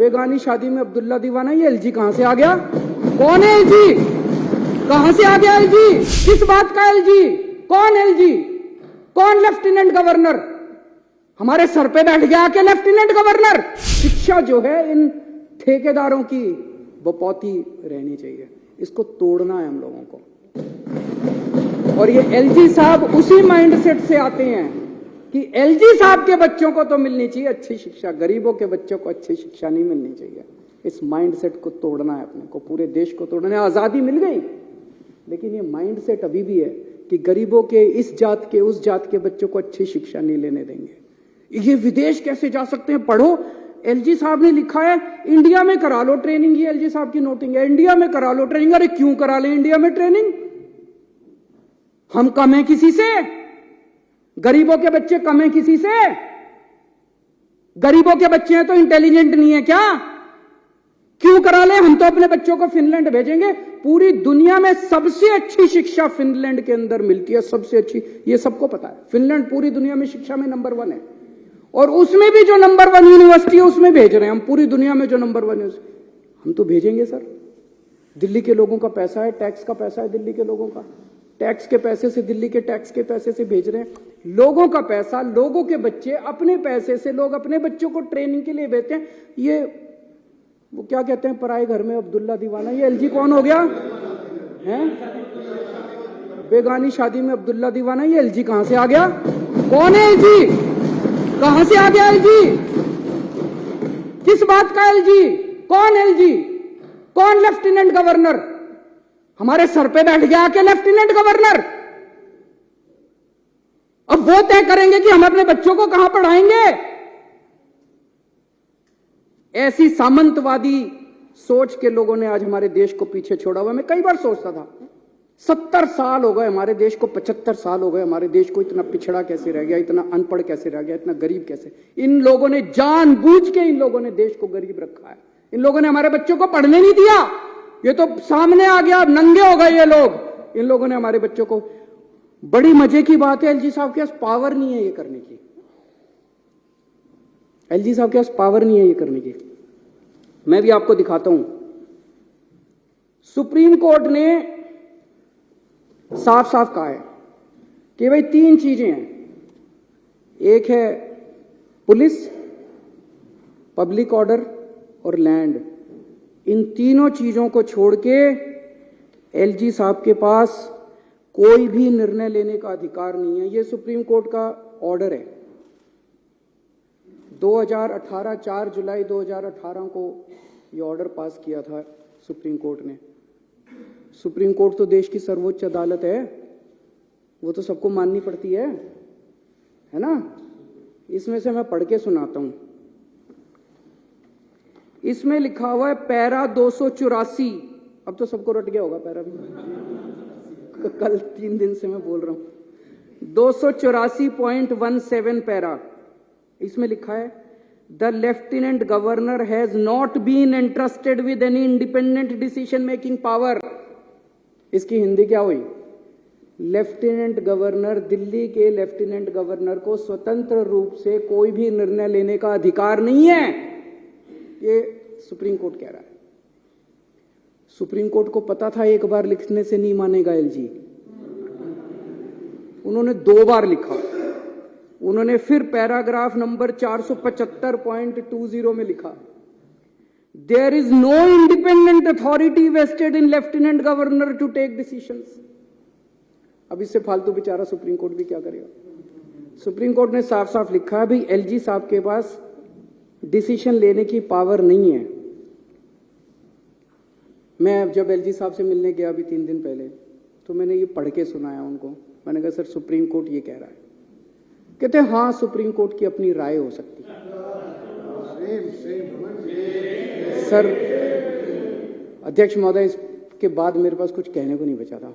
बेगानी शादी में अब्दुल्ला दीवाना, ये एलजी कहां से आ गया? कौन है एलजी? कहां से आ गया एलजी? किस बात का एलजी? कौन एलजी? कौन लेफ्टिनेंट गवर्नर? हमारे सर पे बैठ गया आके लेफ्टिनेंट गवर्नर। शिक्षा जो है इन ठेकेदारों की बपौती रहनी चाहिए, इसको तोड़ना है हम लोगों को। और ये एलजी साहब उसी माइंडसेट से आते हैं कि एलजी साहब के बच्चों को तो मिलनी चाहिए अच्छी शिक्षा, गरीबों के बच्चों को अच्छी शिक्षा नहीं मिलनी चाहिए। इस माइंडसेट को तोड़ना है अपने को, पूरे देश को तोड़ना है। आजादी मिल गई, लेकिन ये माइंडसेट अभी भी है कि गरीबों के, इस जात के, उस जात के बच्चों को अच्छी शिक्षा नहीं लेने देंगे। ये विदेश कैसे जा सकते हैं? पढ़ो, एलजी साहब ने लिखा है इंडिया में करा लो ट्रेनिंग। ये एलजी साहब की नोटिंग है, इंडिया में करा लो ट्रेनिंग। अरे क्यों करा ले इंडिया में ट्रेनिंग? हम कम हैं किसी से? गरीबों के बच्चे कम हैं किसी से? गरीबों के बच्चे हैं तो इंटेलिजेंट नहीं है क्या? क्यों करा ले? हम तो अपने बच्चों को फिनलैंड भेजेंगे। पूरी दुनिया में सबसे अच्छी शिक्षा फिनलैंड के अंदर मिलती है, सबसे अच्छी, ये सबको पता है। फिनलैंड पूरी दुनिया में शिक्षा में नंबर 1 है, और उसमें भी जो नंबर 1 यूनिवर्सिटी है उसमें भेज रहे हैं हम। पूरी दुनिया में जो नंबर 1 है हम तो भेजेंगे सर। दिल्ली के लोगों का पैसा है, टैक्स का पैसा है दिल्ली के लोगों का, टैक्स के पैसे से, दिल्ली के टैक्स के पैसे से भेज रहे हैं। लोगों का पैसा, लोगों के बच्चे, अपने पैसे से लोग अपने बच्चों को ट्रेनिंग के लिए भेजते हैं। ये वो क्या कहते हैं, पराए घर में अब्दुल्ला दीवाना। ये एलजी कौन हो गया है? बेगानी शादी में अब्दुल्ला दीवाना, ये एलजी कहां से आ गया? कौन है एलजी? कहां से आ गया एलजी? किस बात का एलजी? कौन एलजी? कौन लेफ्टिनेंट गवर्नर? हमारे सर पे बैठ गया आके लेफ्टिनेंट गवर्नर। अब वो तय करेंगे कि हम अपने बच्चों को कहां पढ़ाएंगे। ऐसी सामंतवादी सोच के लोगों ने आज हमारे देश को पीछे छोड़ा हुआ। मैं कई बार सोचता था 70 साल हो गए हमारे देश को, 75 साल हो गए हमारे देश को, इतना पिछड़ा कैसे रह गया, इतना अनपढ़ कैसे रह गया, इतना गरीब कैसे? इन लोगों ने जानबूझ के, इन लोगों ने देश को गरीब रखा है। इन लोगों ने हमारे बच्चों को पढ़ने नहीं दिया। ये तो सामने आ गया, नंगे हो गए ये लोग। इन लोगों ने हमारे बच्चों को, बड़ी मजे की बात है, एलजी साहब के पास पावर नहीं है ये करने की। एलजी साहब के पास पावर नहीं है ये करने की। मैं भी आपको दिखाता हूं। सुप्रीम कोर्ट ने साफ साफ कहा है कि भाई 3 चीजें हैं। एक है पुलिस, पब्लिक ऑर्डर और लैंड। इन तीनों चीजों को छोड़ के एलजी साहब के पास कोई भी निर्णय लेने का अधिकार नहीं है। ये सुप्रीम कोर्ट का ऑर्डर है। 2018 4 जुलाई 2018 को ये ऑर्डर पास किया था सुप्रीम कोर्ट ने। सुप्रीम कोर्ट तो देश की सर्वोच्च अदालत है, वो तो सबको माननी पड़ती है ना। इसमें से मैं पढ़ के सुनाता हूं। इसमें लिखा हुआ है पैरा 284। अब तो सबको रट गया होगा पैरा भी, कल 3 दिन से मैं बोल रहा हूं। 284.17 पैरा, इसमें लिखा है the lieutenant governor has not been entrusted with any independent decision making power. इसकी हिंदी क्या हुई? लेफ्टिनेंट गवर्नर, दिल्ली के लेफ्टिनेंट गवर्नर को स्वतंत्र रूप से कोई भी निर्णय लेने का अधिकार नहीं है, ये सुप्रीम कोर्ट कह रहा है। सुप्रीम कोर्ट को पता था एक बार लिखने से नहीं मानेगा एलजी, उन्होंने 2 बार लिखा। उन्होंने फिर पैराग्राफ नंबर 475.20 में लिखा there is no independent authority vested in lieutenant governor to take decisions. अब इससे फालतू बेचारा सुप्रीम कोर्ट भी क्या करेगा। सुप्रीम कोर्ट ने साफ साफ लिखा है भाई एलजी साहब के पास डिसीजन लेने की पावर नहीं है। मैं जब एलजी साहब से मिलने गया अभी 3 दिन पहले, तो मैंने ये पढ़ के सुनाया उनको। मैंने कहा सर सुप्रीम कोर्ट ये कह रहा है। कहते हैं हाँ सुप्रीम कोर्ट की अपनी राय हो सकती है। सर अध्यक्ष महोदय, इसके बाद मेरे पास कुछ कहने को नहीं बचा था।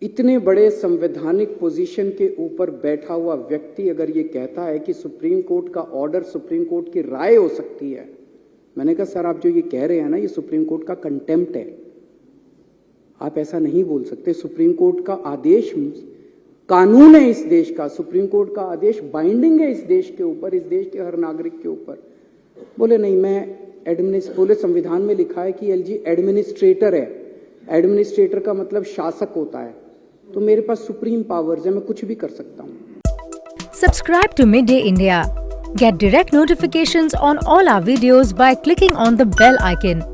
इतने बड़े संवैधानिक पोजीशन के ऊपर बैठा हुआ व्यक्ति अगर ये कहता है कि सुप्रीम कोर्ट का ऑर्डर सुप्रीम कोर्ट की राय हो सकती है, मैंने कहा सर आप जो ये कह रहे हैं ना, ये सुप्रीम कोर्ट का कंटेम्प्ट है। आप ऐसा नहीं बोल सकते। सुप्रीम कोर्ट का आदेश कानून है इस देश का। सुप्रीम कोर्ट का आदेश बाइंडिंग है इस देश के ऊपर, इस देश के हर नागरिक के ऊपर। बोले नहीं, मैं बोले संविधान में लिखा है कि एलजी एडमिनिस्ट्रेटर है, एडमिनिस्ट्रेटर का मतलब शासक होता है, तो मेरे पास सुप्रीम पावर्स है, मैं कुछ भी कर सकता हूँ। Subscribe to Midday India. Get direct notifications on all our videos by clicking on the bell icon.